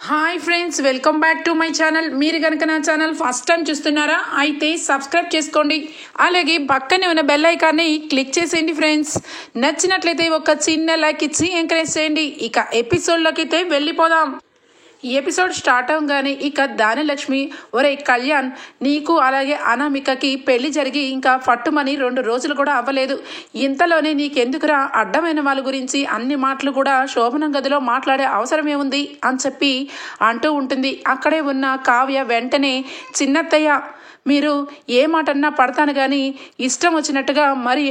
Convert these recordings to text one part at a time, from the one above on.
Hi friends, welcome back to my channel. మీరు కనుక నా ఛానల్ ఫస్ట్ టైం చూస్తున్నారా అయితే సబ్స్క్రైబ్ చేసుకోండి. అలాగే పక్కనే ఉన్న బెల్ ఐకాన్ని క్లిక్ చేసేయండి. ఫ్రెండ్స్, నచ్చినట్లయితే ఒక చిన్న లైక్ ఇచ్చి ఎంకరేజ్ చేయండి. ఇక ఎపిసోడ్లోకి అయితే వెళ్ళిపోదాం. ఈ ఎపిసోడ్ స్టార్ట్ అవగానే ఇక దానిలక్ష్మి, ఒరే కళ్యాణ్, నీకు అలాగే అనామికకి పెళ్లి జరిగి ఇంకా పట్టుమని 2 రోజులు కూడా అవ్వలేదు. ఇంతలోనే నీకెందుకురా అడ్డమైన వాళ్ళ గురించి అన్ని మాటలు కూడా శోభనం గదిలో మాట్లాడే అవసరం ఏముంది అని చెప్పి అంటూ ఉంటుంది. అక్కడే ఉన్న కావ్య వెంటనే, చిన్నత్తయ్య, మీరు ఏ మాటన్నా పడతాను కానీ ఇష్టం వచ్చినట్టుగా మరి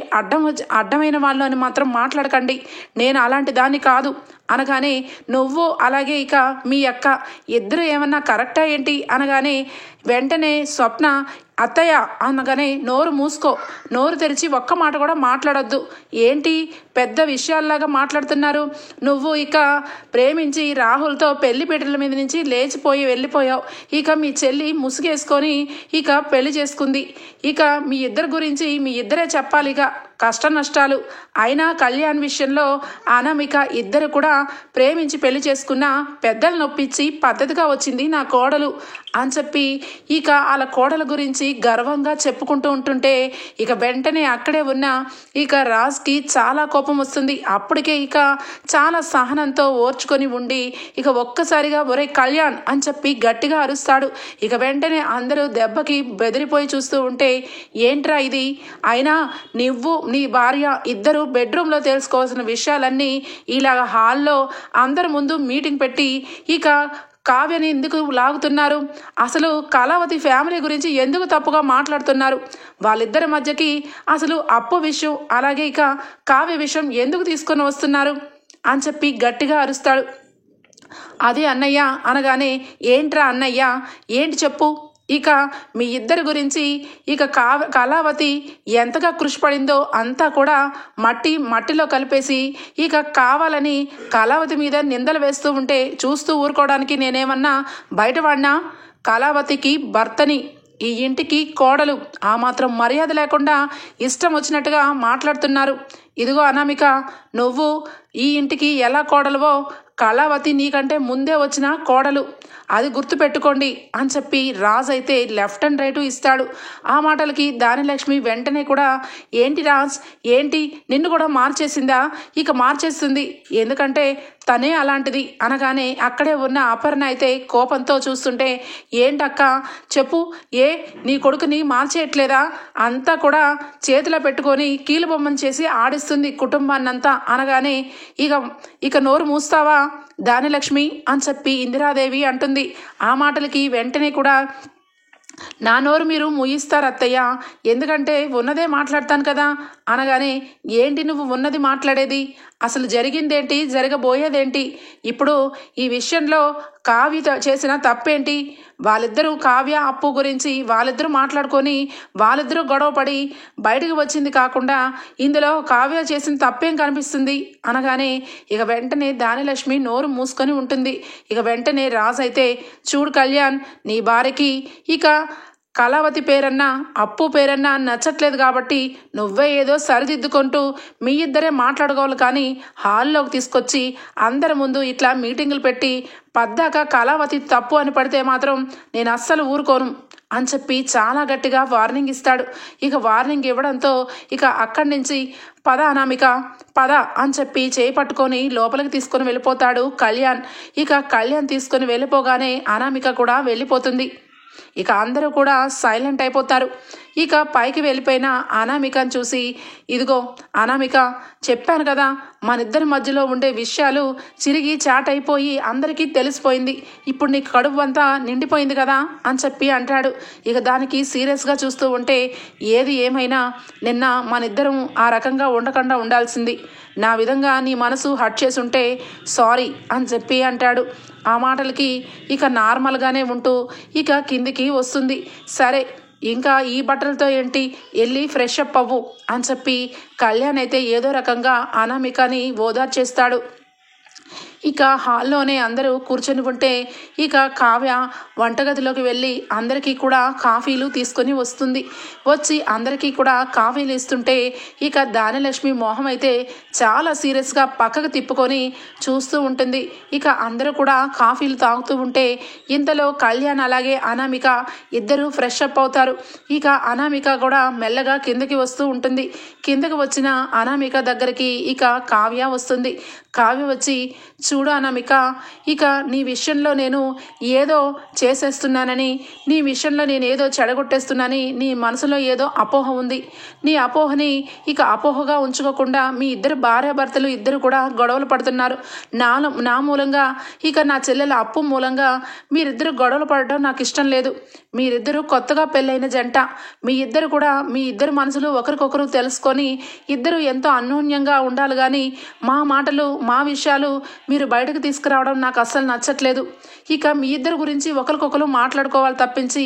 అడ్డమైన వాళ్ళు అని మాత్రం మాట్లాడకండి. నేను అలాంటి దాన్ని కాదు అనగానే, నువ్వు అలాగే ఇక మీ అక్క ఇద్దరు ఏమన్నా కరెక్టా ఏంటి అనగానే వెంటనే స్వప్న, అత్తయ్య అనగానే, నోరు మూసుకో, నోరు తెరిచి ఒక్క మాట కూడా మాట్లాడొద్దు. ఏంటి పెద్ద విషయాల్లాగా మాట్లాడుతున్నారు? నువ్వు ఇక ప్రేమించి రాహుల్తో పెళ్లి పీటల మీద నుంచి లేచిపోయి వెళ్ళిపోయావు. ఇక మీ చెల్లి ముసుగేసుకొని ఇక పెళ్లి చేసుకుంది. ఇక మీ ఇద్దరి గురించి మీ ఇద్దరే చెప్పాలి ఇక కష్ట నష్టాలు. అయినా కళ్యాణ్ విషయంలో అనామిక ఇద్దరు కూడా ప్రేమించి పెళ్లి చేసుకున్న పెద్దలు నొప్పించి పద్ధతిగా వచ్చింది నా కోడలు అని చెప్పి ఇక వాళ్ళ కోడల గురించి గర్వంగా చెప్పుకుంటూ ఉంటుంటే ఇక వెంటనే అక్కడే ఉన్న ఇక రాజ్కి చాలా కోపం వస్తుంది. అప్పటికే ఇక చాలా సహనంతో ఓర్చుకొని ఉండి ఇక ఒక్కసారిగా ఒరే కళ్యాణ్ అని చెప్పి గట్టిగా అరుస్తాడు. ఇక వెంటనే అందరూ దెబ్బకి బెదిరిపోయి చూస్తూ ఉంటే, ఏంట్రా ఇది? అయినా నువ్వు నీ భార్య ఇద్దరు బెడ్రూమ్లో తెలుసుకోవాల్సిన విషయాలన్నీ ఇలాగ హాల్లో అందరి ముందు మీటింగ్ పెట్టి ఇక కావ్యని ఎందుకు లాగుతున్నారు? అసలు కళావతి ఫ్యామిలీ గురించి ఎందుకు తప్పుగా మాట్లాడుతున్నారు? వాళ్ళిద్దరి మధ్యకి అసలు అప్పు విషయం అలాగే ఇక కావ్య విషయం ఎందుకు తీసుకొని వస్తున్నారు అని చెప్పి గట్టిగా అరుస్తాడు. అదే అన్నయ్య అనగానే, ఏంట్రా అన్నయ్య, ఏంటి చెప్పు. ఇక మీ ఇద్దరి గురించి ఇక కళావతి ఎంతగా కృషి పడిందో అంతా కూడా మట్టిలో కలిపేసి ఇక కావాలని కళావతి మీద నిందలు వేస్తూ ఉంటే చూస్తూ ఊరుకోవడానికి నేనేమన్నా బయటవాడినా? కళావతికి భర్తని, ఈ ఇంటికి కోడలు, ఆ మాత్రం మర్యాద లేకుండా ఇష్టం వచ్చినట్టుగా మాట్లాడుతున్నారు. ఇదిగో అనామిక, నువ్వు ఈ ఇంటికి ఎలా కోడలువో కళావతి నీకంటే ముందే వచ్చిన కోడలు, అది గుర్తుపెట్టుకోండి అని చెప్పి రాజ్ అయితే లెఫ్ట్ అండ్ రైట్ ఇస్తాడు. ఆ మాటలకి దానిలక్ష్మి వెంటనే కూడా, ఏంటి రాజ్, ఏంటి నిన్ను కూడా మార్చేసిందా? ఇక మార్చేస్తుంది, ఎందుకంటే తనే అలాంటిది అనగానే అక్కడే ఉన్న అపర్ణ అయితే కోపంతో చూస్తుంటే, ఏంటక్క చెప్పు, నీ కొడుకుని మార్చేయట్లేదా? అంతా కూడా చేతిలో పెట్టుకొని కీలుబొమ్మని చేసి ఆడిస్తుంది కుటుంబాన్నంతా అనగానే, ఇక నోరు మూస్తావా దానిలక్ష్మి అని చెప్పి ఇందిరాదేవి అంటుంది. ఆ మాటలకి వెంటనే కూడా, నా నోరు మీరు ముయిస్తారు అత్తయ్య, ఎందుకంటే ఉన్నదే మాట్లాడతాను కదా అనగానే, ఏంటి నువ్వు ఉన్నది మాట్లాడేది? అసలు జరిగిందేంటి, జరగబోయేదేంటి? ఇప్పుడు ఈ విషయంలో కావ్య చేసిన తప్పేంటి? వాళ్ళిద్దరూ కావ్య అప్పు గురించి వాళ్ళిద్దరూ మాట్లాడుకొని వాళ్ళిద్దరూ గొడవపడి బయటకు వచ్చింది కాకుండా ఇందులో కావ్య చేసిన తప్పేం కనిపిస్తుంది అనగానే ఇక వెంటనే దానిలక్ష్మి నోరు మూసుకొని ఉంటుంది. ఇక వెంటనే రాజు అయితే, చూడు కళ్యాణ్, నీ భార్యకి ఇక కళావతి పేరన్నా అప్పు పేరన్నా నచ్చట్లేదు కాబట్టి నువ్వే ఏదో సరిదిద్దుకుంటూ మీ ఇద్దరే మాట్లాడుకోవాలి, కానీ హాల్లోకి తీసుకొచ్చి అందరి ముందు ఇట్లా మీటింగులు పెట్టి పద్దాక కళావతి తప్పు అని పడితే మాత్రం నేను అస్సలు ఊరుకోను అని చెప్పి చాలా గట్టిగా వార్నింగ్ ఇస్తాడు. ఇక వార్నింగ్ ఇవ్వడంతో ఇక అక్కడి నుంచి, పద అనామిక పద అని చెప్పి చేయి పట్టుకొని లోపలికి తీసుకొని వెళ్ళిపోతాడు కళ్యాణ్. ఇక కళ్యాణ్ తీసుకొని వెళ్ళిపోగానే అనామిక కూడా వెళ్ళిపోతుంది. ఇక అందరూ కూడా సైలెంట్ అయిపోతారు. ఇక పైకి వెళ్ళిపోయిన అనామికను చూసి, ఇదిగో అనామిక, చెప్పాను కదా మనిద్దరి మధ్యలో ఉండే విషయాలు చిరిగి చాట్ అయిపోయి అందరికీ తెలిసిపోయింది, ఇప్పుడు నీకు కడుపు అంతా నిండిపోయింది కదా అని చెప్పి అంటాడు. ఇక దానికి సీరియస్గా చూస్తూ ఉంటే, ఏది ఏమైనా నిన్న మనిద్దరం ఆ రకంగా ఉండకుండా ఉండాల్సింది, నా విధంగా నీ మనసు హర్ట్ చేసి ఉంటే సారీ అని చెప్పి అంటాడు. ఆ మాటలకి ఇక నార్మల్గానే ఉంటూ ఇక కిందికి వస్తుంది. సరే ఇంకా ఈ బట్టలతో ఏంటి, వెళ్ళి ఫ్రెష్ అప్ అవ్వు అని చెప్పి కళ్యాణ్ అయితే ఏదో రకంగా అనామికని ఓదార్చేస్తాడు. ఇక హాల్లోనే అందరూ కూర్చొని ఉంటే ఇక కావ్య వంటగదిలోకి వెళ్ళి అందరికీ కూడా కాఫీలు తీసుకొని వస్తుంది. వచ్చి అందరికీ కూడా కాఫీలు ఇస్తుంటే ఇక ధాన్యలక్ష్మి మోహం అయితే చాలా సీరియస్గా పక్కకు తిప్పుకొని చూస్తూ ఉంటుంది. ఇక అందరూ కూడా కాఫీలు తాగుతూ ఉంటే ఇంతలో కళ్యాణ్ అలాగే అనామిక ఇద్దరు ఫ్రెష్ అప్ అవుతారు. ఇక అనామిక కూడా మెల్లగా కిందకి వస్తూ ఉంటుంది. కిందకి వచ్చిన అనామిక దగ్గరికి ఇక కావ్య వస్తుంది. కావ్య వచ్చి, చూడు అనామిక, ఇక నీ విషయంలో నేను ఏదో చేసేస్తున్నానని, నీ విషయంలో నేను ఏదో చెడగొట్టేస్తున్నానని నీ మనసులో ఏదో అపోహ ఉంది. నీ అపోహని ఇక అపోహగా ఉంచుకోకుండా మీ ఇద్దరు భార్యాభర్తలు ఇద్దరు కూడా గొడవలు పడుతున్నారు. నా మూలంగా ఇక నా చెల్లెల అప్పు మూలంగా మీరిద్దరు గొడవలు పడటం నాకు ఇష్టం లేదు. మీరిద్దరూ కొత్తగా పెళ్ళైన జంట. మీ ఇద్దరు మనసులు ఒకరికొకరు తెలుసుకొని ఇద్దరు ఎంతో అన్యోన్యంగా ఉండాలి. కానీ మా మాటలు మా విషయాలు మీరు బయటకు తీసుకురావడం నాకు అస్సలు నచ్చట్లేదు. ఇక మీ ఇద్దరు గురించి ఒకరికొకరు మాట్లాడుకోవాలి తప్పించి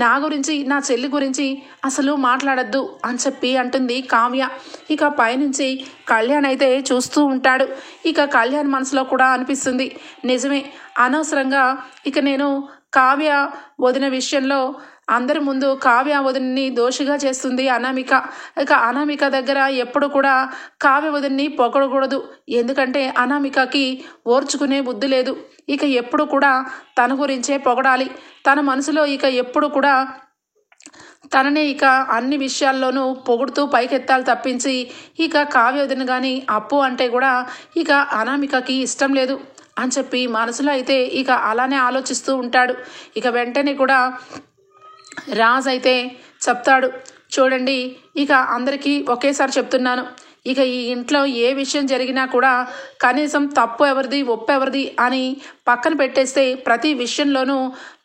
నా గురించి నా చెల్లి గురించి అసలు మాట్లాడద్దు అని చెప్పి అంటుంది కావ్య. ఇక పైనుంచి కళ్యాణ్ అయితే చూస్తూ ఉంటాడు. ఇక కళ్యాణ్ మనసులో కూడా అనిపిస్తుంది, నిజమే, అనవసరంగా ఇక నేను కావ్య వదిన విషయంలో అందరి ముందు కావ్య వదిన్ని దోషిగా చేస్తుంది అనామిక. ఇక అనామిక దగ్గర ఎప్పుడు కూడా కావ్య వదిన్ని పొగడకూడదు. ఎందుకంటే అనామికకి ఓర్చుకునే బుద్ధి లేదు. ఇక ఎప్పుడు కూడా తన గురించే పొగడాలి. తన మనసులో ఇక ఎప్పుడు కూడా తననే ఇక అన్ని విషయాల్లోనూ పొగుడుతూ పైకెత్తాలి తప్పించి ఇక కావ్య వదిన కానీ అప్పు అంటే కూడా ఇక అనామికకి ఇష్టం లేదు అని చెప్పి మనసులో అయితే ఇక అలానే ఆలోచిస్తూ ఉంటాడు. ఇక వెంటనే కూడా రాజ్ అయితే చెప్తాడు, చూడండి, ఇక అందరికీ ఒకేసారి చెప్తున్నాను, ఇక ఈ ఇంట్లో ఏ విషయం జరిగినా కూడా కనీసం తప్పు ఎవరిది ఒప్పు ఎవరిది అని పక్కన పెట్టేస్తే ప్రతి విషయంలోనూ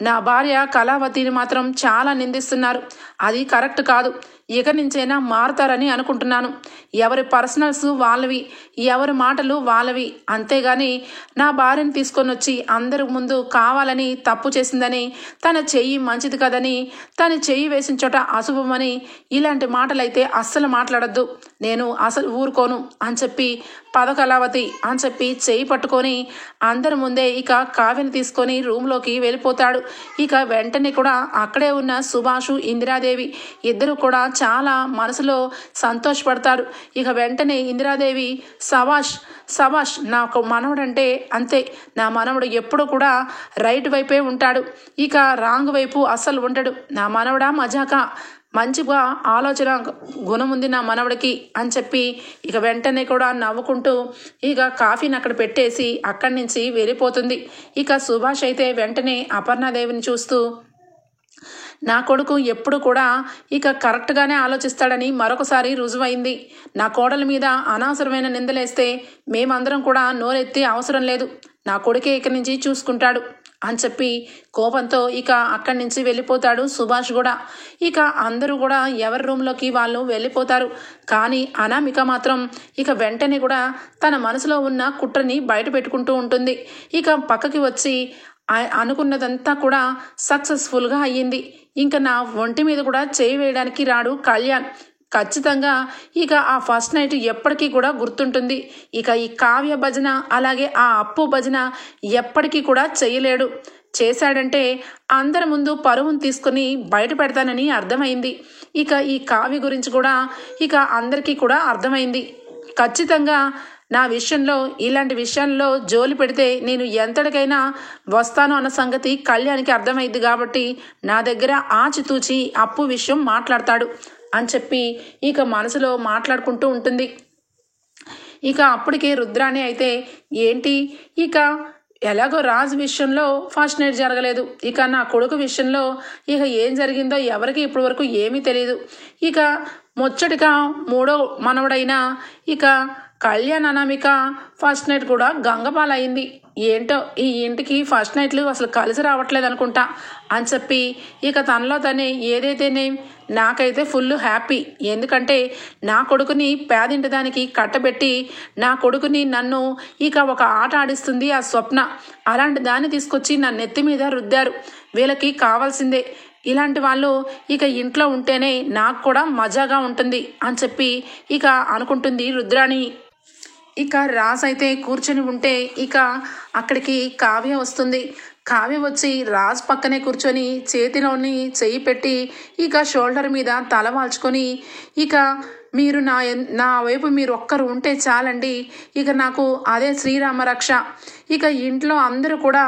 నా భార్య కళావతిని మాత్రం చాలా నిందిస్తున్నారు. అది కరెక్ట్ కాదు. ఇక నుంచైనా మారుతారని అనుకుంటున్నాను. ఎవరి పర్సనల్స్ వాళ్ళవి, ఎవరి మాటలు వాళ్ళవి. అంతేగాని నా భార్యను తీసుకొని వచ్చి అందరి ముందు కావాలని తప్పు చేసిందని, తన చెయ్యి మంచిది కదని, తన చెయ్యి వేసిన చోట అశుభమని ఇలాంటి మాటలైతే అస్సలు మాట్లాడద్దు. నేను అసలు ఊరుకోను అని చెప్పి పదకళావతి అని చెప్పి చెయ్యి పట్టుకొని అందరి ముందే ఇక కావ్యని తీసుకొని రూమ్లోకి వెళ్ళిపోతాడు. ఇక వెంటనే కూడా అక్కడే ఉన్న సుభాషు ఇందిరాదేవి ఇద్దరు కూడా చాలా మనసులో సంతోషపడతారు. ఇక వెంటనే ఇందిరాదేవి, సబాష్ నాకు మనవడంటే అంతే, నా మనవడు ఎప్పుడు కూడా రైట్ వైపే ఉంటాడు, ఇక రాంగ్ వైపు అస్సలు ఉండడు. నా మనవడా మజాకా, మంచిగా ఆలోచన గుణం ఉంది నా మనవడికి అని చెప్పి ఇక వెంటనే కూడా నవ్వుకుంటూ ఇక కాఫీని అక్కడ పెట్టేసి అక్కడి నుంచి వెళ్ళిపోతుంది. ఇక సుభాష్ అయితే వెంటనే అపర్ణాదేవిని చూస్తూ, నా కొడుకు ఎప్పుడు కూడా ఇక కరెక్ట్గానే ఆలోచిస్తాడని మరొకసారి రుజువైంది. నా కోడల మీద అనవసరమైన నిందలేస్తే మేమందరం కూడా నోరెత్తి అవసరం లేదు. నా కొడుకే ఇక్కడి నుంచి చూసుకుంటాడు అని చెప్పి కోపంతో ఇక అక్కడి నుంచి వెళ్ళిపోతాడు సుభాష్ కూడా. ఇక అందరూ కూడా ఎవరి రూమ్లోకి వాళ్ళు వెళ్ళిపోతారు. కానీ అనామిక మాత్రం ఇక వెంటనే కూడా తన మనసులో ఉన్న కుట్రని బయట పెట్టుకుంటూ ఉంటుంది. ఇక పక్కకి వచ్చి అనుకున్నదంతా కూడా సక్సెస్ఫుల్గా అయ్యింది. ఇంకా నా ఒంటి మీద కూడా చేయి వేయడానికి రాడు కళ్యాణ్. ఖచ్చితంగా ఇక ఆ ఫస్ట్ నైట్ ఎప్పటికీ కూడా గుర్తుంటుంది. ఇక ఈ కావ్య భజన అలాగే ఆ అప్పు భజన ఎప్పటికీ కూడా చేయలేడు. చేశాడంటే అందరి ముందు పరువును తీసుకుని బయట పెడతానని అర్థమైంది. ఇక ఈ కావ్య గురించి కూడా ఇక అందరికీ కూడా అర్థమైంది. ఖచ్చితంగా నా విషయంలో ఇలాంటి విషయాల్లో జోలి పెడితే నేను ఎంతటికైనా వస్తాను అన్న సంగతి కళ్యాణ్కి అర్థమైంది. కాబట్టి నా దగ్గర ఆచితూచి అప్పు విషయం మాట్లాడతాడు అని చెప్పి ఇక మనసులో మాట్లాడుకుంటూ ఉంటుంది. ఇక అప్పటికే రుద్రాణి అయితే, ఏంటి ఇక ఎలాగో రాజు విషయంలో ఫస్ట్ నైట్ జరగలేదు, ఇక నా కొడుకు విషయంలో ఇక ఏం జరిగిందో ఎవరికి ఇప్పటి వరకు ఏమీ తెలియదు. ఇక ముచ్చటిగా మూడో మనవడైన ఇక కళ్యాణ్ అనామిక ఫస్ట్ నైట్ కూడా గంగపాలయ్యింది. ఏంటో ఈ ఇంటికి ఫస్ట్ నైట్లు అసలు కలిసి రావట్లేదు అనుకుంటా అని చెప్పి ఇక తనలో తనే ఏదైతేనే నాకైతే ఫుల్ హ్యాపీ. ఎందుకంటే నా కొడుకుని పేదింటి దానికి కట్టబెట్టి నా కొడుకుని నన్ను ఇక ఒక ఆట ఆడిస్తుంది ఆ స్వప్న, అలాంటి దాన్ని తీసుకొచ్చి నా నెత్తి మీద రుద్దారు. వీళ్ళకి కావాల్సిందే ఇలాంటి వాళ్ళు ఇక ఇంట్లో ఉంటేనే నాకు కూడా మజాగా ఉంటుంది అని చెప్పి ఇక అనుకుంటుంది రుద్రాణి. ఇక రాజ్ అయితే కూర్చొని ఉంటే ఇక అక్కడికి కావ్య వస్తుంది. కావ్య వచ్చి రాజ్ పక్కనే కూర్చొని చేతిలోని చెయ్యి పెట్టి ఇక షోల్డర్ మీద తల వాల్చుకొని ఇక మీరు నా వైపు మీరు ఒక్కరు ఉంటే చాలండి, ఇక నాకు అదే శ్రీరామ రక్ష. ఇక ఇంట్లో అందరూ కూడా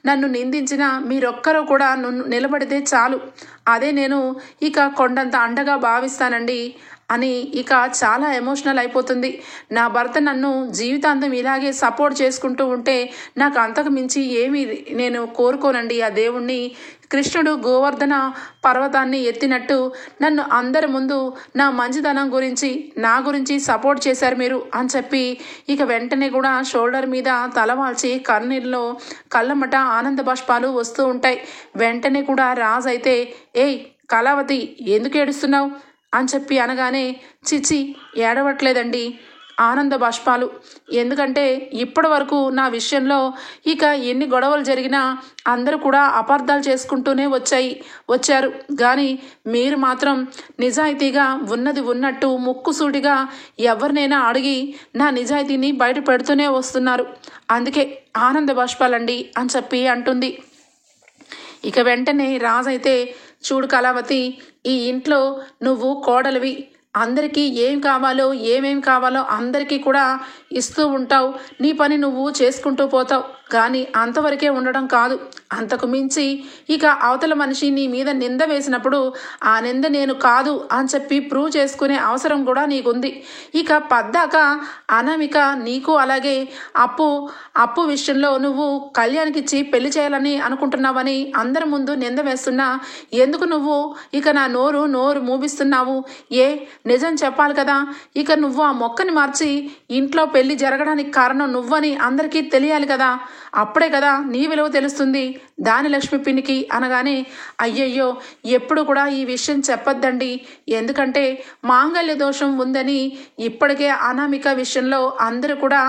నన్ను నిందించిన మీరొక్కరు కూడా నిలబడితే చాలు, అదే నేను ఇక కొండంత అండగా భావిస్తానండి అని ఇక చాలా ఎమోషనల్ అయిపోతుంది. నా భర్త నన్ను జీవితాంతం ఇలాగే సపోర్ట్ చేసుకుంటూ ఉంటే నాకు అంతకు మించి ఏమీ నేను కోరుకోనండి. ఆ దేవుణ్ణి కృష్ణుడు గోవర్ధన పర్వతాన్ని ఎత్తినట్టు నన్ను అందరి ముందు నా మంచితనం గురించి నా గురించి సపోర్ట్ చేశారు మీరు అని చెప్పి ఇక వెంటనే కూడా షోల్డర్ మీద తలవాల్చి కన్నీళ్ళలో కళ్ళమట ఆనంద బాష్పాలు వస్తూ ఉంటాయి. వెంటనే కూడా రాజ్ అయితే ఏయ్ కళావతి ఎందుకు ఏడుస్తున్నావు అని చెప్పి అనగానే చిచి ఏడవట్లేదండి, ఆనంద బాష్పాలు. ఎందుకంటే ఇప్పటి వరకు నా విషయంలో ఇక ఎన్ని గొడవలు జరిగినా అందరూ కూడా అపార్థాలు చేసుకుంటూనే వచ్చారు కానీ మీరు మాత్రం నిజాయితీగా ఉన్నది ఉన్నట్టు ముక్కుసూటిగా ఎవరినైనా అడిగి నా నిజాయితీని బయట పెడుతూనే వస్తున్నారు, అందుకే ఆనంద బాష్పాలండి అని చెప్పి అంటుంది. ఇక వెంటనే రాజ్ అయితే చూడు కళావతి, ఈ ఇంట్లో నువ్వు కోడలివి, అందరికీ ఏమేం కావాలో అందరికీ కూడా ఇస్తూ ఉంటావు, నీ పని నువ్వు చేసుకుంటూ పోతావు, కానీ అంతవరకే ఉండడం కాదు, అంతకు మించి ఇక అవతల మనిషి నీ మీద నింద వేసినప్పుడు ఆ నింద నేను కాదు అని చెప్పి ప్రూవ్ చేసుకునే అవసరం కూడా నీకుంది. ఇక పద్దాక అనామిక నీకు అలాగే అప్పు విషయంలో నువ్వు కళ్యాణ్కిచ్చి పెళ్లి చేయాలని అనుకుంటున్నావని అందరి ముందు నింద వేస్తున్నా ఎందుకు నువ్వు ఇక నా నోరు మూపిస్తున్నావు? నిజం చెప్పాలి కదా, ఇక నువ్వు ఆ మొక్కని మార్చి ఇంట్లో పెళ్లి జరగడానికి కారణం నువ్వని అందరికీ తెలియాలి కదా, అప్పుడే కదా నీ విలువ తెలుస్తుంది దాని లక్ష్మి పిన్నికి అనగానే అయ్యయ్యో ఎప్పుడు కూడా ఈ విషయం చెప్పొద్దండి, ఎందుకంటే మాంగళ్య దోషం ఉందని ఇప్పటికే అనామిక విషయంలో అందరూ కూడా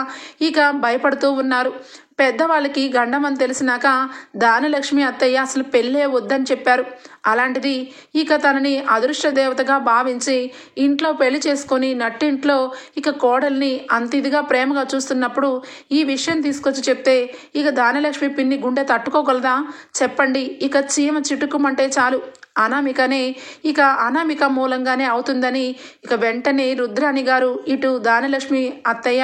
ఇక భయపడుతూ ఉన్నారు. పెద్దవాళ్ళకి గండం అని తెలిసినాక దానలక్ష్మి అత్తయ్య అసలు పెళ్ళే వద్దని చెప్పారు. అలాంటిది ఇక తనని అదృష్ట దేవతగా భావించి ఇంట్లో పెళ్లి చేసుకొని నట్టింట్లో ఇక కోడల్ని అంత ఇదిగా ప్రేమగా చూస్తున్నప్పుడు ఈ విషయం తీసుకొచ్చి చెప్తే ఇక దానలక్ష్మి పిన్ని గుండె తట్టుకోగలదా చెప్పండి? ఇక చీమ చిటుకుమంటే చాలు అనామిక మూలంగానే అవుతుందని ఇక వెంటనే రుద్రాణి గారు ఇటు దానలక్ష్మి అత్తయ్య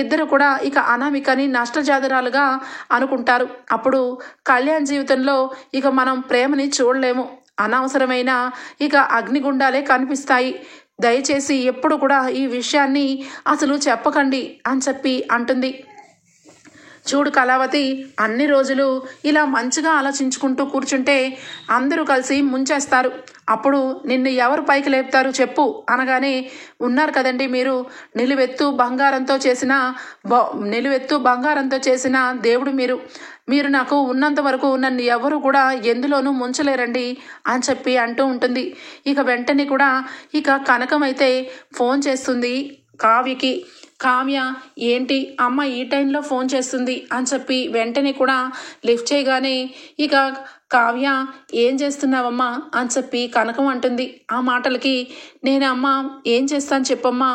ఇద్దరు కూడా ఇక అనామికని నష్టజాతరాలుగా అనుకుంటారు. అప్పుడు కళ్యాణ్ జీవితంలో ఇక మనం ప్రేమని చూడలేము, అనవసరమైన ఇక అగ్నిగుండాలే కనిపిస్తాయి, దయచేసి ఎప్పుడు కూడా ఈ విషయాన్ని అసలు చెప్పకండి అని చెప్పి అంటుంది. చూడు కళావతి, అన్ని రోజులు ఇలా మంచిగా ఆలోచించుకుంటూ కూర్చుంటే అందరూ కలిసి ముంచేస్తారు, అప్పుడు నిన్ను ఎవరు పైకి లేపుతారు చెప్పు అనగానే ఉన్నారు కదండి మీరు, నిలువెత్తు బంగారంతో చేసిన దేవుడు మీరు నాకు ఉన్నంత వరకు నన్ను ఎవరు కూడా ఎందులోనూ ముంచలేరండి అని చెప్పి అంటూ ఉంటుంది. ఇక వెంటనే కూడా ఇక కనకం అయితే ఫోన్ చేస్తుంది కావ్యకి. కావ్య ఏంటి అమ్మ ఈ టైంలో ఫోన్ చేస్తుంది అని చెప్పి వెంటనే కూడా లిఫ్ట్ చేయగానే ఇక కావ్య ఏం చేస్తున్నావమ్మా అని చెప్పి కనకం అంటుంది. ఆ మాటలకి నేను అమ్మ ఏం చేస్తాను చెప్పమ్మా,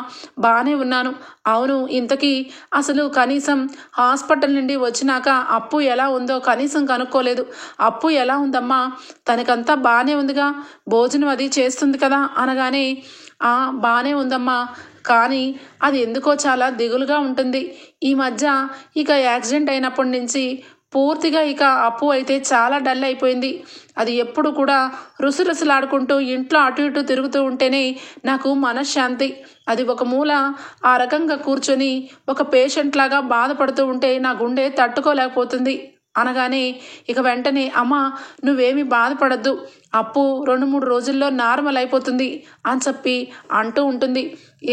బాగానే ఉన్నాను. అవును ఇంతకీ అసలు కనీసం హాస్పిటల్ నుండి వచ్చినాక అప్పు ఎలా ఉందో కనీసం కనుక్కోలేదు, అప్పు ఎలా ఉందమ్మా? తనకంతా బాగానే ఉందిగా, భోజనం అది చేస్తుంది కదా అనగానే బాగానే ఉందమ్మా, కానీ అది ఎందుకో చాలా దిగులుగా ఉంటుంది. ఈ మధ్య ఇక యాక్సిడెంట్ అయినప్పటి నుంచి పూర్తిగా ఇక అప్పు అయితే చాలా డల్ అయిపోయింది. అది ఎప్పుడు కూడా రుసరుసలాడుకుంటూ ఇంట్లో అటు ఇటు తిరుగుతూ ఉంటేనే నాకు మనశ్శాంతి. అది ఒక మూల ఆ రకంగా కూర్చొని ఒక పేషెంట్ లాగా బాధపడుతూ ఉంటే నా గుండె తట్టుకోలేకపోతుంది అనగానే ఇక వెంటనే అమ్మ నువ్వేమీ బాధపడద్దు, అప్పు 2-3 రోజుల్లో నార్మల్ అయిపోతుంది అని చెప్పి అంటూ ఉంటుంది.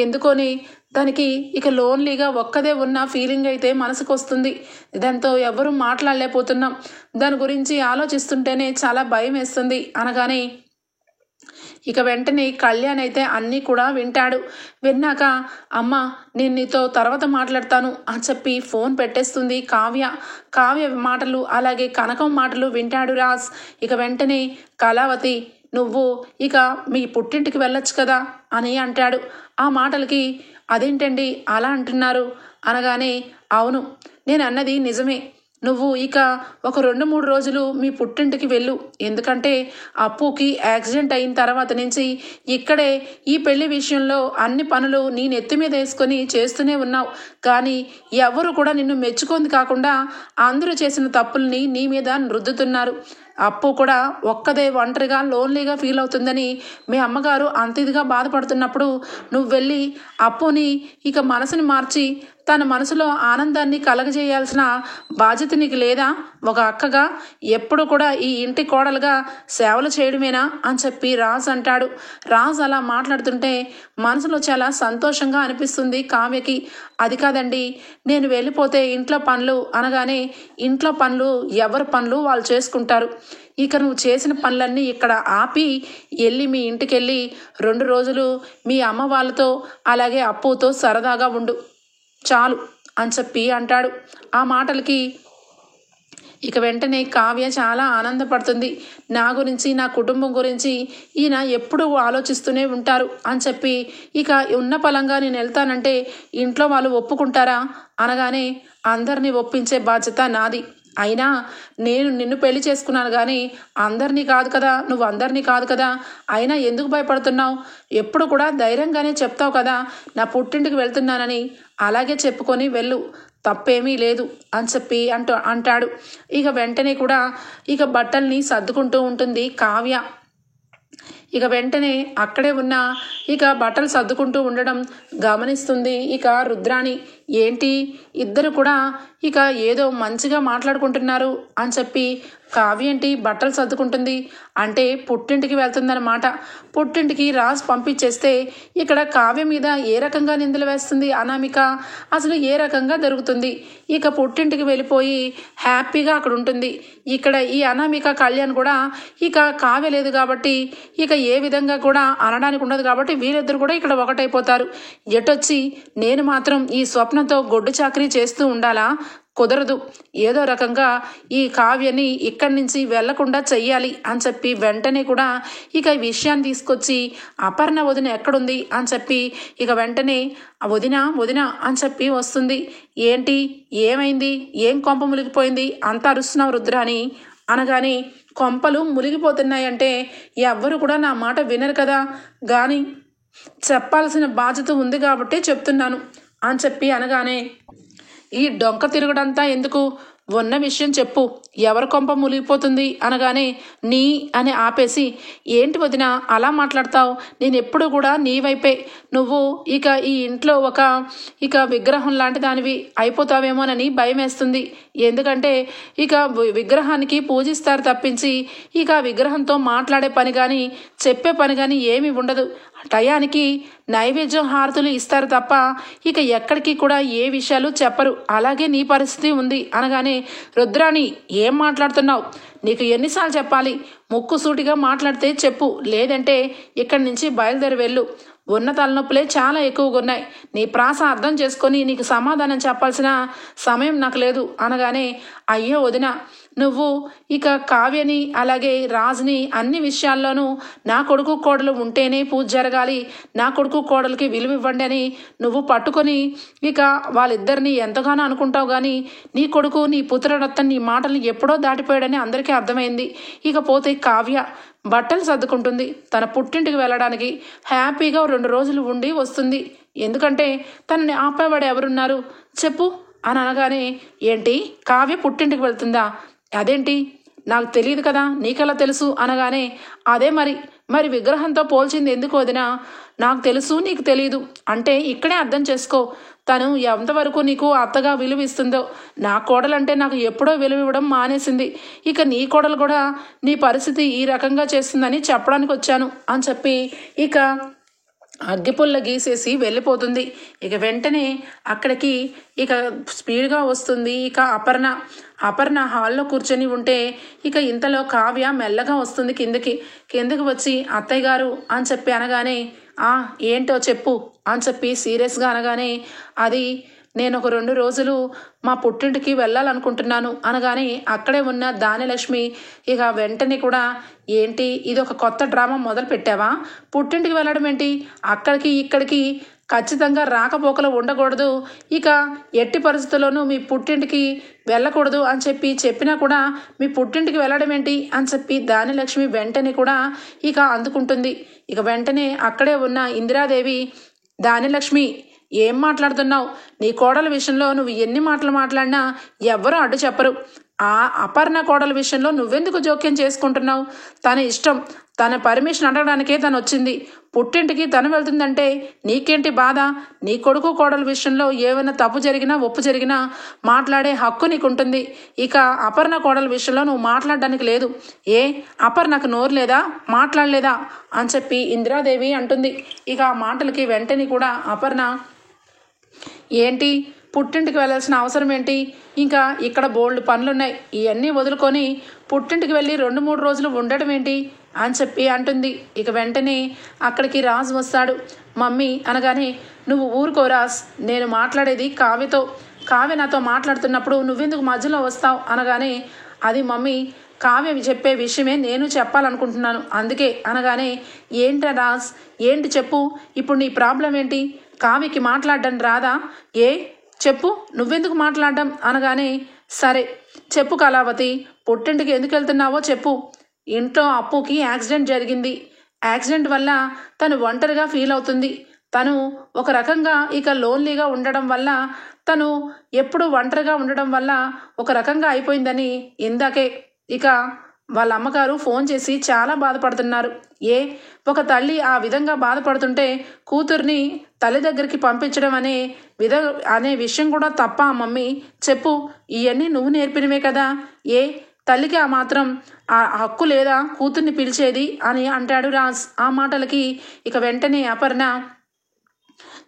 ఎందుకోని దానికి ఇక లోన్లీగా ఒక్కదే ఉన్న ఫీలింగ్ అయితే మనసుకు వస్తుంది. దాంతో ఎవరూ మాట్లాడలేకపోతున్నాం, దాని గురించి ఆలోచిస్తుంటేనే చాలా భయం వేస్తుంది అనగానే ఇక వెంటనే కళ్యాణ్ అయితే అన్నీ కూడా వింటాడు. విన్నాక అమ్మ నేను నీతో తర్వాత మాట్లాడతాను అని చెప్పి ఫోన్ పెట్టేస్తుంది కావ్య మాటలు అలాగే కనకం మాటలు వింటాడు రాజ్. ఇక వెంటనే కళావతి నువ్వు ఇక మీ పుట్టింటికి వెళ్ళొచ్చు కదా అని అంటాడు. ఆ మాటలకి అదేంటండి అలా అంటున్నారు అనగానే అవును, నేను అన్నది నిజమే. నువ్వు ఇక ఒక 2-3 రోజులు మీ పుట్టింటికి వెళ్ళు. ఎందుకంటే అప్పుకి యాక్సిడెంట్ అయిన తర్వాత నుంచి ఇక్కడే ఈ పెళ్లి విషయంలో అన్ని పనులు నీ నెత్తి మీద వేసుకొని చేస్తూనే ఉన్నావు. కానీ ఎవరు కూడా నిన్ను మెచ్చుకుంది కాకుండా అందరూ చేసిన తప్పుల్ని నీ మీద రుద్దుతున్నారు. అప్పు కూడా ఒక్కదే ఒంటరిగా లోన్లీగా ఫీల్ అవుతుందని మీ అమ్మగారు అంత ఇదిగా బాధపడుతున్నప్పుడు నువ్వు వెళ్ళి అప్పుని ఇక మనసుని మార్చి తన మనసులో ఆనందాన్ని కలగజేయాల్సిన బాధ్యత నీకు లేదా? ఒక అక్కగా ఎప్పుడు కూడా ఈ ఇంటి కోడలుగా సేవలు చేయడమేనా అని చెప్పి రాజ్ అంటాడు. రాజ్ అలా మాట్లాడుతుంటే మనసులో చాలా సంతోషంగా అనిపిస్తుంది కావ్యకి. అది కాదండి, నేను వెళ్ళిపోతే ఇంట్లో పనులు అనగానే ఇంట్లో పనులు ఎవరి పనులు వాళ్ళు చేసుకుంటారు. ఇక నువ్వు చేసిన పనులన్నీ ఇక్కడ ఆపి వెళ్ళి మీ ఇంటికి వెళ్ళి 2 రోజులు మీ అమ్మ వాళ్ళతో అలాగే అప్పుతో సరదాగా ఉండు చాలు అని చెప్పి అంటాడు. ఆ మాటలకి ఇక వెంటనే కావ్య చాలా ఆనందపడుతుంది. నా గురించి నా కుటుంబం గురించి ఈయన ఎప్పుడూ ఆలోచిస్తూనే ఉంటారు అని చెప్పి ఇక ఉన్న పలంగా నేను వెళ్తానంటే ఇంట్లో వాళ్ళు ఒప్పుకుంటారా అనగానే అందరినీ ఒప్పించే బాధ్యత నాది. అయినా నేను నిన్ను పెళ్లి చేసుకున్నాను కానీ అందరినీ కాదు కదా, నువ్వు అందరినీ కాదు కదా, అయినా ఎందుకు భయపడుతున్నావు? ఎప్పుడు కూడా ధైర్యంగానే చెప్తావు కదా నా పుట్టింటికి వెళ్తున్నానని. అలాగే చెప్పుకొని వెళ్ళు, తప్పేమీ లేదు అని చెప్పి అంటాడు. ఇక వెంటనే కూడా ఇక బట్టల్ని సర్దుకుంటూ ఉంటుంది కావ్య. ఇక వెంటనే అక్కడే ఉన్న ఇక బట్టలు సర్దుకుంటూ ఉండడం గమనిస్తుంది ఇక రుద్రాణి. ఏంటి ఇద్దరు కూడా ఇక ఏదో మంచిగా మాట్లాడుకుంటున్నారు అని చెప్పి కావ్య ఏంటి బట్టలు సర్దుకుంటుంది అంటే పుట్టింటికి వెళ్తుందన్నమాట. పుట్టింటికి రాజ్ పంపించేస్తే ఇక్కడ కావ్య మీద ఏ రకంగా నిందలు వేస్తుంది అనామిక, అసలు ఏ రకంగా జరుగుతుంది? ఇక పుట్టింటికి వెళ్ళిపోయి హ్యాపీగా అక్కడ ఉంటుంది. ఇక్కడ ఈ అనామిక కళ్యాణ్ కూడా ఇక కావ్య లేదు కాబట్టి ఇక ఏ విధంగా కూడా అనడానికి ఉండదు కాబట్టి వీరిద్దరు కూడా ఇక్కడ ఒకటైపోతారు. ఎటొచ్చి నేను మాత్రం ఈ స్వప్నంతో గొడ్డు చాకరీ చేస్తూ ఉండాలా? కుదరదు. ఏదో రకంగా ఈ కావ్యని ఇక్కడి నుంచి వెళ్లకుండా చెయ్యాలి అని చెప్పి వెంటనే కూడా ఇక ఈ విషయాన్ని తీసుకొచ్చి అపర్ణ వదిన ఎక్కడుంది అని చెప్పి ఇక వెంటనే వదిన వదిన అని చెప్పి వస్తుంది. ఏంటి ఏమైంది, ఏం కొంప మునిగిపోయింది అంతా అరుస్తున్నావు రుద్రాని అనగానే కొంపలు మునిగిపోతున్నాయంటే ఎవ్వరు కూడా నా మాట వినరు కదా, కానీ చెప్పాల్సిన బాధ్యత ఉంది కాబట్టి చెప్తున్నాను అని చెప్పి అనగానే ఈ డొంక తిరగడంతా ఎందుకు, ఉన్న విషయం చెప్పు, ఎవరి కొంప మునిగిపోతుంది అనగానే నీ అని ఆపేసి ఏంటి వదిన అలా మాట్లాడతావు, నేను ఎప్పుడు కూడా నీ వైపే, నువ్వు ఇక ఈ ఇంట్లో ఒక ఇక విగ్రహం లాంటి దానివి అయిపోతావేమోనని భయం వేస్తుంది. ఎందుకంటే ఇక విగ్రహానికి పూజిస్తారు తప్పించి ఇక విగ్రహంతో మాట్లాడే పని కానీ చెప్పే పని కానీ ఏమీ ఉండదు. టయానికి నైవేద్యం హారతులు ఇస్తారు తప్ప ఇక ఎక్కడికి కూడా ఏ విషయాలు చెప్పరు. అలాగే నీ పరిస్థితి ఉంది అనగానే రుద్రాణి ఏం మాట్లాడుతున్నావు, నీకు ఎన్నిసార్లు చెప్పాలి, ముక్కుసూటిగా మాట్లాడితే చెప్పు, లేదంటే ఇక్కడి నుంచి బయలుదేరి వెళ్ళు, ఉన్న తలనొప్పులే చాలా ఎక్కువగా ఉన్నాయి, నీ ప్రాస అర్థం చేసుకొని నీకు సమాధానం చెప్పాల్సిన సమయం నాకు లేదు అనగానే అయ్యో వదిన, నువ్వు ఇక కావ్యని అలాగే రాజ్ని అన్ని విషయాల్లోనూ నా కొడుకు కోడలు ఉంటేనే పూజ జరగాలి, నా కొడుకు కోడలికి విలువ ఇవ్వండి అని నువ్వు పట్టుకొని ఇక వాళ్ళిద్దరిని ఎంతగానో అనుకుంటావు. కానీ నీ కొడుకు నీ పుత్రరత్న నీ మాటలు ఎప్పుడో దాటిపోయాడని అందరికీ అర్థమైంది. ఇకపోతే కావ్య బట్టలు సర్దుకుంటుంది, తన పుట్టింటికి వెళ్ళడానికి హ్యాపీగా 2 రోజులు ఉండి వస్తుంది. ఎందుకంటే తనని ఆపేవాడు ఎవరున్నారు చెప్పు అని అనగానే ఏంటి కావ్య పుట్టింటికి వెళ్తుందా, అదేంటి నాకు తెలియదు కదా, నీకెలా తెలుసు అనగానే అదే మరి విగ్రహంతో పోల్చింది ఎందుకు వదినా, నాకు తెలుసు నీకు తెలియదు అంటే ఇక్కడే అర్థం చేసుకో, తను ఎంతవరకు నీకు అత్తగా విలువ ఇస్తుందో. నా కోడలంటే నాకు ఎప్పుడో విలువ ఇవ్వడం మానేసింది, ఇక నీ కోడలు కూడా నీ పరిస్థితి ఈ రకంగా చేస్తుందని చెప్పడానికి వచ్చాను అని చెప్పి ఇక అగ్గిపుల్ల గీసేసి వెళ్ళిపోతుంది. ఇక వెంటనే అక్కడికి ఇక స్పీడ్గా వస్తుంది ఇక అపర్ణ హాల్లో కూర్చొని ఉంటే ఇక ఇంతలో కావ్య మెల్లగా వస్తుంది కిందకి వచ్చి అత్తయ్య గారు అని చెప్పి అనగానే ఏంటో చెప్పు అని చెప్పి సీరియస్గా అనగానే అది నేను ఒక 2 రోజులు మా పుట్టింటికి వెళ్ళాలనుకుంటున్నాను అనగానే అక్కడే ఉన్న దానిలక్ష్మి ఇక వెంటనే కూడా ఏంటి ఇది ఒక కొత్త డ్రామా మొదలు పెట్టావా, పుట్టింటికి వెళ్ళడం ఏంటి, అక్కడికి ఇక్కడికి ఖచ్చితంగా రాకపోకలు ఉండకూడదు, ఇక ఎట్టి పరిస్థితుల్లోనూ మీ పుట్టింటికి వెళ్ళకూడదు అని చెప్పినా కూడా మీ పుట్టింటికి వెళ్ళడం ఏంటి అని చెప్పి ధాన్యలక్ష్మి వెంటనే కూడా ఇక అందుకుంటుంది. ఇక వెంటనే అక్కడే ఉన్న ఇందిరాదేవి, ధాన్యలక్ష్మి ఏం మాట్లాడుతున్నావు? నీ కోడల విషయంలో నువ్వు ఎన్ని మాటలు మాట్లాడినా ఎవ్వరూ అడ్డు చెప్పరు. ఆ అపర్ణ కోడల విషయంలో నువ్వెందుకు జోక్యం చేసుకుంటున్నావు? తన ఇష్టం, తన పర్మిషన్ అడగడానికే తను వచ్చింది. పుట్టింటికి తను వెళ్తుందంటే నీకేంటి బాధ? నీ కొడుకు కోడల విషయంలో ఏమైనా తప్పు జరిగినా ఒప్పు జరిగినా మాట్లాడే హక్కు నీకుంటుంది. ఇక అపర్ణ కోడల విషయంలో నువ్వు మాట్లాడడానికి లేదు. ఏ అపర్ణకు నోరు లేదా, మాట్లాడలేదా అని చెప్పి ఇందిరాదేవి అంటుంది. ఇక ఆ మాటలకి వెంటనే కూడా అపర్ణ, ఏంటి పుట్టింటికి వెళ్ళాల్సిన అవసరం ఏంటి? ఇంకా ఇక్కడ బోల్డ్ పనులున్నాయి, ఇవన్నీ వదులుకొని పుట్టింటికి వెళ్ళి 2-3 రోజులు ఉండడం ఏంటి అని చెప్పి అంటుంది. ఇక వెంటనే అక్కడికి రాజు వస్తాడు. మమ్మీ అనగానే, నువ్వు ఊరుకో రాజ్, నేను మాట్లాడేది కావ్యతో. కావ్య నాతో మాట్లాడుతున్నప్పుడు నువ్వెందుకు మధ్యలో వస్తావు అనగానే, అది మమ్మీ కావ్య చెప్పే విషయమే నేను చెప్పాలనుకుంటున్నాను అందుకే అనగానే, ఏంట్రా రాజ్, ఏంటి చెప్పు, ఇప్పుడు నీ ప్రాబ్లం ఏంటి? కావ్యకి మాట్లాడడం రాదా? ఏ చెప్పు, నువ్వెందుకు మాట్లాడడం అనగానే, సరే చెప్పు కళావతి, పుట్టింటికి ఎందుకు వెళ్తున్నావో చెప్పు. ఇంట్లో అప్పుకి యాక్సిడెంట్ జరిగింది. యాక్సిడెంట్ వల్ల తను ఒంటరిగా ఫీల్ అవుతుంది. తను ఒక రకంగా ఇక లోన్లీగా ఉండడం వల్ల, తను ఎప్పుడు ఒంటరిగా ఉండడం వల్ల ఒక రకంగా అయిపోయిందని ఇందాకే ఇక వాళ్ళ అమ్మగారు ఫోన్ చేసి చాలా బాధపడుతున్నారు. ఒక తల్లి ఆ విధంగా బాధపడుతుంటే కూతుర్ని తల్లి దగ్గరికి పంపించడం అనే విషయం కూడా తప్ప మమ్మీ? చెప్పు, ఇవన్నీ నువ్వు నేర్పినవే కదా. తల్లికి ఆ మాత్రం ఆ హక్కు లేదా కూతుర్ని పిలిచేది అని అంటాడు రాజ్. ఆ మాటలకి ఇక వెంటనే అపర్ణ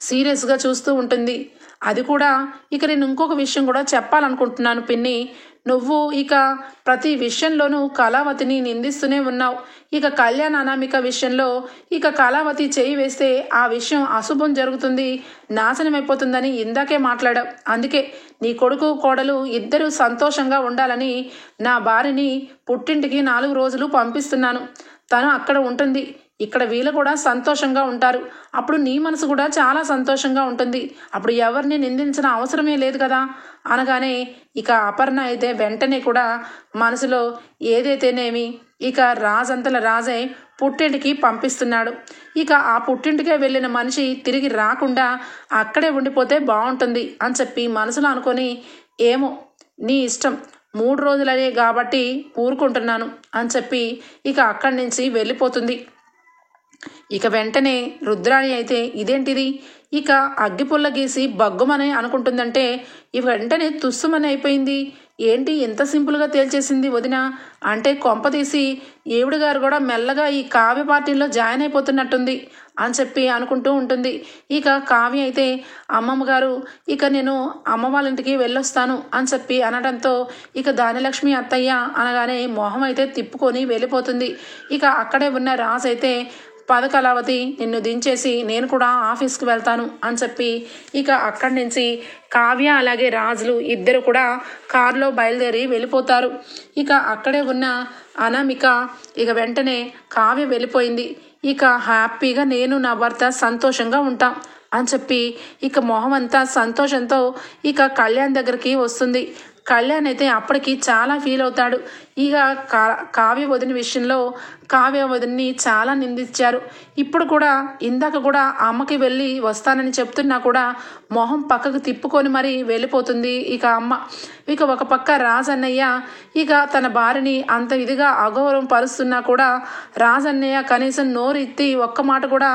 సీరియస్గా చూస్తూ ఉంటుంది. అది కూడా ఇక నేను ఇంకొక విషయం కూడా చెప్పాలనుకుంటున్నాను పిన్ని. నువ్వు ఇక ప్రతి విషయంలోనూ కళావతిని నిందిస్తూనే ఉన్నావు. ఇక కళ్యాణ్ అనామిక విషయంలో ఇక కళావతి చేయి వేస్తే ఆ విషయం అశుభం జరుగుతుంది, నాశనం అయిపోతుందని ఇందాకే మాట్లాడావు. అందుకే నీ కొడుకు కోడలు ఇద్దరూ సంతోషంగా ఉండాలని నా భార్యని పుట్టింటికి 4 రోజులు పంపిస్తున్నాను. తను అక్కడ ఉంటుంది, ఇక్కడ వీళ్ళు కూడా సంతోషంగా ఉంటారు. అప్పుడు నీ మనసు కూడా చాలా సంతోషంగా ఉంటుంది. అప్పుడు ఎవరిని నిందించిన అవసరమే లేదు కదా అనగానే ఇక అపర్ణ అయితే వెంటనే కూడా మనసులో ఏదైతేనేమి ఇక రాజంతల రాజే పుట్టింటికి పంపిస్తున్నాడు. ఇక ఆ పుట్టింటికే వెళ్ళిన మనిషి తిరిగి రాకుండా అక్కడే ఉండిపోతే బాగుంటుంది అని చెప్పి మనసులో అనుకొని, ఏమో నీ ఇష్టం, 3 రోజులనే కాబట్టి ఊరుకుంటున్నాను అని చెప్పి ఇక అక్కడి నుంచి వెళ్ళిపోతుంది. ఇక వెంటనే రుద్రాణి అయితే ఇదేంటిది, ఇక అగ్గిపుల్ల గీసి బగ్గుమని అనుకుంటుందంటే ఇక వెంటనే తుస్సుమని అయిపోయింది. ఏంటి ఎంత సింపుల్గా తేల్చేసింది వదిన అంటే, కొంపతీసి ఈవిడ గారు కూడా మెల్లగా ఈ కావ్య పార్టీలో జాయిన్ అయిపోతున్నట్టుంది అని చెప్పి అనుకుంటూ ఉంటుంది. ఇక కావ్య అయితే, అమ్మమ్మ గారు ఇక నేను అమ్మ వాళ్ళ ఇంటికి వెళ్ళొస్తాను అని చెప్పి అనడంతో ఇక ధాన్యలక్ష్మి అత్తయ్య అనగానే మొహం అయితే తిప్పుకొని వెళ్ళిపోతుంది. ఇక అక్కడే ఉన్న రాజ్ అయితే, పద కళావతి, నిన్ను దించేసి నేను కూడా ఆఫీస్కి వెళ్తాను అని చెప్పి ఇక అక్కడి నుంచి కావ్య అలాగే రాజులు ఇద్దరు కూడా కారులో బయలుదేరి వెళ్ళిపోతారు. ఇక అక్కడే ఉన్న అనామిక ఇక వెంటనే కావ్య వెళ్ళిపోయింది, ఇక హ్యాపీగా నేను నా భర్త సంతోషంగా ఉంటాం అని చెప్పి ఇక మొహం అంతా సంతోషంతో ఇక కళ్యాణ్ దగ్గరికి వస్తుంది. కళ్యాణ్ అయితే అప్పటికి చాలా ఫీల్ అవుతాడు. ఇక కావ్య వదిన విషయంలో కావ్య వదిన్ని చాలా నిందించారు. ఇప్పుడు కూడా ఇందాక కూడా అమ్మకి వెళ్ళి వస్తానని చెప్తున్నా కూడా మొహం పక్కకు తిప్పుకొని మరీ వెళ్ళిపోతుంది ఇక అమ్మ. ఇక ఒక పక్క రాజన్నయ్య ఇక తన భార్యని అంత ఇదిగా అగౌరవం పరుస్తున్నా కూడా రాజన్నయ్య కనీసం నోరు ఎత్తి ఒక్క మాట కూడా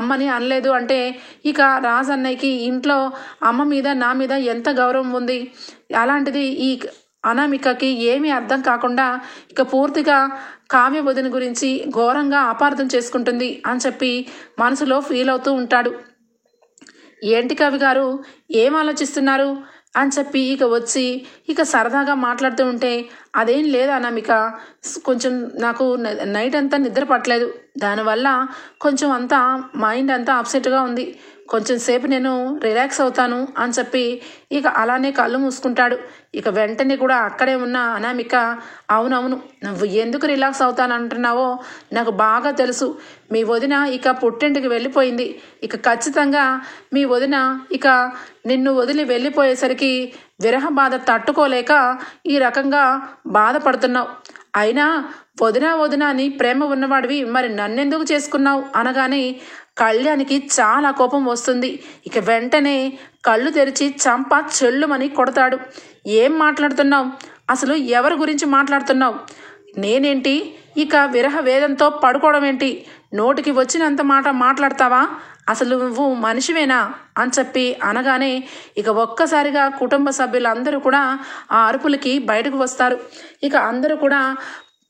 అమ్మని అనలేదు. అంటే ఇక రాజన్నయ్యకి ఇంట్లో అమ్మ మీద నా మీద ఎంత గౌరవం ఉంది. అలాంటిది ఈ అనామికకి ఏమీ అర్థం కాకుండా ఇక పూర్తిగా కావ్య వదిన గురించి ఘోరంగా అపార్థం చేసుకుంటుంది అని చెప్పి మనసులో ఫీల్ అవుతూ ఉంటాడు. ఏంటి కవి గారు ఏం ఆలోచిస్తున్నారు అని చెప్పి ఇక వచ్చి ఇక సరదాగా మాట్లాడుతూ ఉంటే, అదేం లేదు అనామిక, కొంచెం నాకు నైట్ అంతా నిద్ర పట్టలేదు, దానివల్ల కొంచెం అంతా మైండ్ అంతా అప్సెట్గా ఉంది. కొంచెం సేపు నేను రిలాక్స్ అవుతాను అని చెప్పి ఇక అలానే కళ్ళు మూసుకుంటాడు. ఇక వెంటనే కూడా అక్కడే ఉన్న అనామిక, అవునవును, నువ్వు ఎందుకు రిలాక్స్ అవుతానంటున్నావో నాకు బాగా తెలుసు. మీ వదిన ఇక పుట్టింటికి వెళ్ళిపోయింది. ఇక ఖచ్చితంగా మీ వదిన ఇక నిన్ను వదిలి వెళ్ళిపోయేసరికి విరహ బాధ తట్టుకోలేక ఈ రకంగా బాధపడుతున్నావు. అయినా వదిన అని ప్రేమ ఉన్నవాడివి మరి నన్నెందుకు చేసుకున్నావు అనగానే కళ్యాణ్కి చాలా కోపం వస్తుంది. ఇక వెంటనే కళ్ళు తెరిచి చంప చెల్లుమని కొడతాడు. ఏం మాట్లాడుతున్నావు? అసలు ఎవరి గురించి మాట్లాడుతున్నావు? నేనేంటి ఇక విరహ వేదంతో పడుకోవడం ఏంటి? నోటికి వచ్చినంత మాట మాట్లాడతావా? అసలు నువ్వు మనిషివేనా అని చెప్పి అనగానే ఇక ఒక్కసారిగా కుటుంబ సభ్యులందరూ కూడా ఆ అరుపులకి బయటకు వస్తారు. ఇక అందరూ కూడా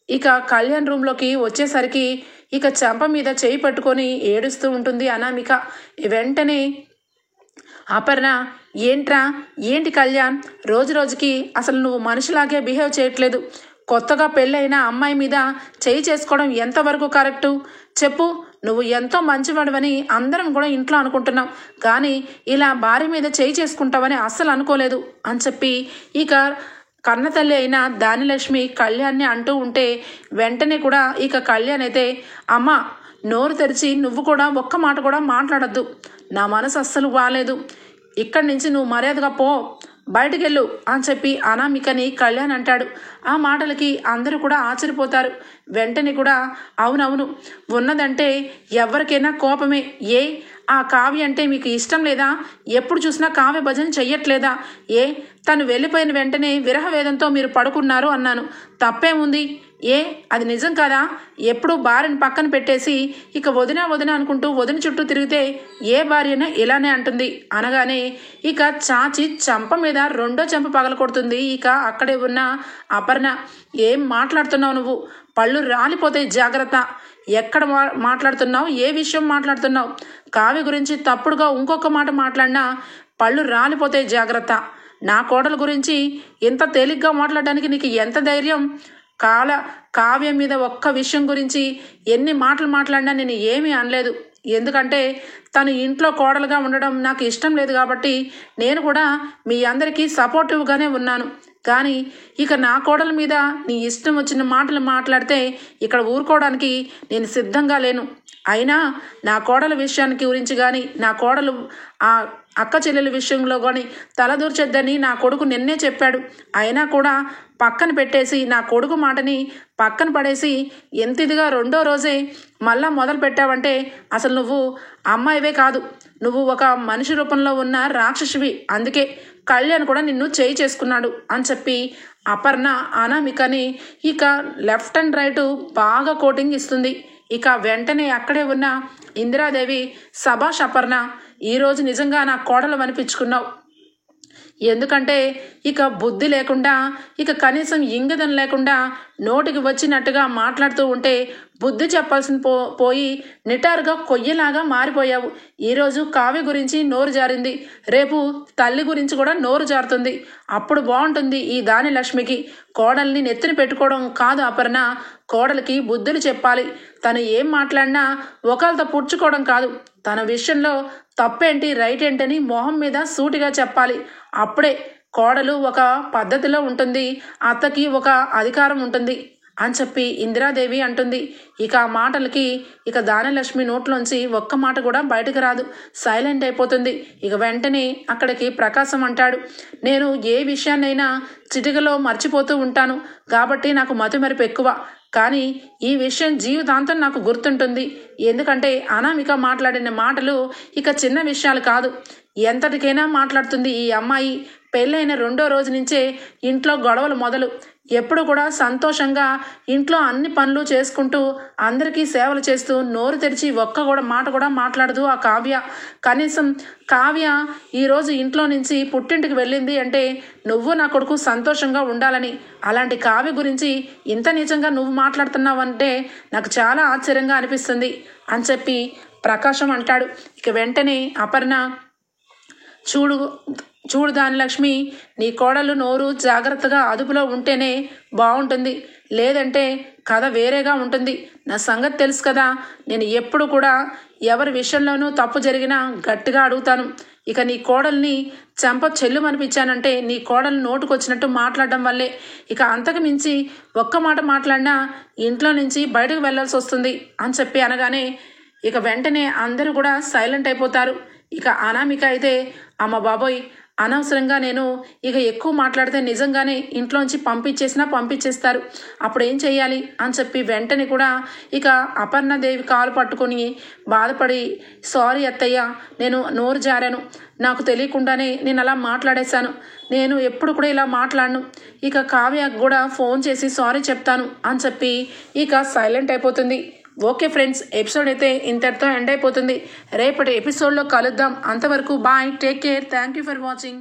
ఇక కళ్యాణ్ రూమ్లోకి వచ్చేసరికి ఇక చెంప మీద చేయి పట్టుకొని ఏడుస్తూ ఉంటుంది అనామిక. వెంటనే అపర్ణ, ఏంటి కళ్యాణ్, రోజు రోజుకి అసలు నువ్వు మనిషిలాగే బిహేవ్ చేయట్లేదు. కొత్తగా పెళ్ళైన అమ్మాయి మీద చేయి చేసుకోవడం ఎంతవరకు కరెక్టు చెప్పు. నువ్వు ఎంతో మంచివాడివని అందరం కూడా ఇంట్లో అనుకుంటున్నాం, కానీ ఇలా భార్య మీద చేయి చేసుకుంటావని అస్సలు అనుకోలేదు అని చెప్పి ఇక కన్నతల్లి అయిన దానిలక్ష్మి కళ్యాణ్ని అంటూ ఉంటే వెంటనే కూడా ఇక కళ్యాణ్ అయితే, అమ్మ నోరు తెరిచి నువ్వు కూడా ఒక్క మాట కూడా మాట్లాడద్దు. నా మనసు అస్సలు బాగాలేదు. ఇక్కడి నుంచి నువ్వు మర్యాదగా పో, బయటకెళ్ళు అని చెప్పి అనామికని కళ్యాణ్ అంటాడు. ఆ మాటలకి అందరూ కూడా ఆశ్చర్యపోతారు. వెంటనే కూడా అవునవును, ఉన్నదంటే ఎవరికైనా కోపమే. ఆ కావ్య అంటే మీకు ఇష్టం లేదా? ఎప్పుడు చూసినా కావ్య భజన చెయ్యట్లేదా? తను వెళ్ళిపోయిన వెంటనే విరహ వేదంతో మీరు పడుకున్నారు అన్నాను, తప్పేముంది? అది నిజం కదా? ఎప్పుడు భార్యను పక్కన పెట్టేసి ఇక వదిన అనుకుంటూ వదిన చుట్టూ తిరిగితే ఏ భార్యను ఇలానే అంటుంది అనగానే ఇక చాచి చంప మీద రెండో చెంప పగలకొడుతుంది ఇక అక్కడే ఉన్న అపర్ణ. ఏం మాట్లాడుతున్నావు నువ్వు? పళ్ళు రాలిపోతాయి, జాగ్రత్త. ఎక్కడ మాట్లాడుతున్నావు? ఏ విషయం మాట్లాడుతున్నావు? కావ్య గురించి తప్పుడుగా ఇంకొక మాట మాట్లాడినా పళ్ళు రాలిపోతాయి, జాగ్రత్త. నా కోడల గురించి ఎంత తేలిగ్గా మాట్లాడడానికి నీకు ఎంత ధైర్యం? కావ్యం మీద ఒక్క విషయం గురించి ఎన్ని మాటలు మాట్లాడినా నేను ఏమీ అనలేదు. ఎందుకంటే తను ఇంట్లో కోడలుగా ఉండడం నాకు ఇష్టం లేదు కాబట్టి నేను కూడా మీ అందరికీ సపోర్టివ్గానే ఉన్నాను. కానీ ఇక నా కోడల మీద నీ ఇష్టం వచ్చిన మాటలు మాట్లాడితే ఇక్కడ ఊరుకోవడానికి నేను సిద్ధంగా లేను. అయినా నా కోడల విషయానికి గురించి కానీ నా కోడలు ఆ అక్క చెల్లెల విషయంలో కానీ తలదూర్చొద్దని నా కొడుకు నిన్నే చెప్పాడు. అయినా కూడా పక్కన పెట్టేసి నా కొడుకు మాటని పక్కన పడేసి ఎంత ఇదిగా రెండో రోజే మళ్ళా మొదలు పెట్టావంటే అసలు నువ్వు అమ్మాయివే కాదు, నువ్వు ఒక మనిషి రూపంలో ఉన్న రాక్షసివి. అందుకే కళ్యాణ్ కూడా నిన్ను చేయి చేసుకున్నాడు అని చెప్పి అపర్ణ అనామికని ఇక లెఫ్ట్ అండ్ రైట్ బాగా కోటింగ్ ఇస్తుంది. ఇక వెంటనే అక్కడే ఉన్న ఇందిరాదేవి, సభాష్ అపర్ణ, ఈరోజు నిజంగా నా కోడలు అనిపించుకున్నావు. ఎందుకంటే ఇక బుద్ధి లేకుండా ఇక కనీసం ఇంగితం లేకుండా నోటికి వచ్చినట్టుగా మాట్లాడుతూ ఉంటే బుద్ధి చెప్పాల్సిన పోయి నిటారుగా కొయ్యలాగా మారిపోయావు. ఈరోజు కావ్య గురించి నోరు జారింది, రేపు తల్లి గురించి కూడా నోరు జారుతుంది. అప్పుడు బాగుంటుంది ఈ దాని లక్ష్మికి. కోడల్ని నెత్తిన పెట్టుకోవడం కాదు అపర్ణ, కోడలికి బుద్ధులు చెప్పాలి. తను ఏం మాట్లాడినా ఒకళ్ళతో పుచ్చుకోవడం కాదు, తన విషయంలో తప్పేంటి రైట్ ఏంటని మొహం మీద సూటిగా చెప్పాలి. అప్పుడే కోడలు ఒక పద్ధతిలో ఉంటుంది, అత్తకి ఒక అధికారం ఉంటుంది అని చెప్పి ఇందిరాదేవి అంటుంది. ఇక ఆ మాటలకి ఇక దానలక్ష్మి నోట్లోంచి ఒక్క మాట కూడా బయటకు రాదు, సైలెంట్ అయిపోతుంది. ఇక వెంటనే అక్కడికి ప్రకాశం అంటాడు, నేను ఏ విషయాన్నైనా చిటికలో మర్చిపోతూ ఉంటాను కాబట్టి నాకు మతిమరుపు ఎక్కువ, కానీ ఈ విషయం జీవితాంతం నాకు గుర్తుంటుంది. ఎందుకంటే అనామిక మాట్లాడిన మాటలు ఇక చిన్న విషయాలు కాదు, ఎంతటికైనా మాట్లాడుతుంది ఈ అమ్మాయి. పెళ్ళైన రెండో రోజు నుంచే ఇంట్లో గొడవలు మొదలు. ఎప్పుడు కూడా సంతోషంగా ఇంట్లో అన్ని పనులు చేసుకుంటూ అందరికీ సేవలు చేస్తూ నోరు తెరిచి ఒక్క కూడా మాట కూడా మాట్లాడదు ఆ కావ్య. కనీసం కావ్య ఈరోజు ఇంట్లో నుంచి పుట్టింటికి వెళ్ళింది అంటే నువ్వు నా కొడుకు సంతోషంగా ఉండాలని. అలాంటి కావ్య గురించి ఇంత నిజంగా నువ్వు మాట్లాడుతున్నావు అంటే నాకు చాలా ఆశ్చర్యంగా అనిపిస్తుంది అని చెప్పి ప్రకాశం అంటాడు. ఇక వెంటనే అపర్ణ, చూడు దానిలక్ష్మి, నీ కోడలు నోరు జాగ్రత్తగా అదుపులో ఉంటేనే బాగుంటుంది, లేదంటే కథ వేరేగా ఉంటుంది. నా సంగతి తెలుసు కదా, నేను ఎప్పుడు కూడా ఎవరి విషయంలోనూ తప్పు జరిగినా గట్టిగా అడుగుతాను. ఇక నీ కోడల్ని చెంప చెల్లుమనిపించానంటే నీ కోడలు నోటుకొచ్చినట్టు మాట్లాడడం వల్లే. ఇక అంతకు మించి ఒక్క మాట మాట్లాడినా ఇంట్లో నుంచి బయటకు వెళ్ళాల్సి వస్తుంది అని చెప్పి అనగానే ఇక వెంటనే అందరూ కూడా సైలెంట్ అయిపోతారు. ఇక అనామిక అయితే అమ్మ బాబోయ్, అనవసరంగా నేను ఇక ఎక్కువ మాట్లాడితే నిజంగానే ఇంట్లోంచి పంపించేస్తారు, అప్పుడు ఏం చెయ్యాలి అని చెప్పి వెంటనే కూడా ఇక అపర్ణదేవి కాలు పట్టుకొని బాధపడి, సారీ అత్తయ్య, నేను నోరు జారాను, నాకు తెలియకుండానే నేను అలా మాట్లాడేశాను, నేను ఎప్పుడు కూడా ఇలా మాట్లాడను, ఇక కావ్యకు కూడా ఫోన్ చేసి సారీ చెప్తాను అని చెప్పి ఇక సైలెంట్ అయిపోతుంది. ఓకే ఫ్రెండ్స్, ఎపిసోడ్ అయితే ఇంతటితో ఎండ్ అయిపోతుంది. రేపటి ఎపిసోడ్లో కలుద్దాం. అంతవరకు bye, take care, thank you for watching.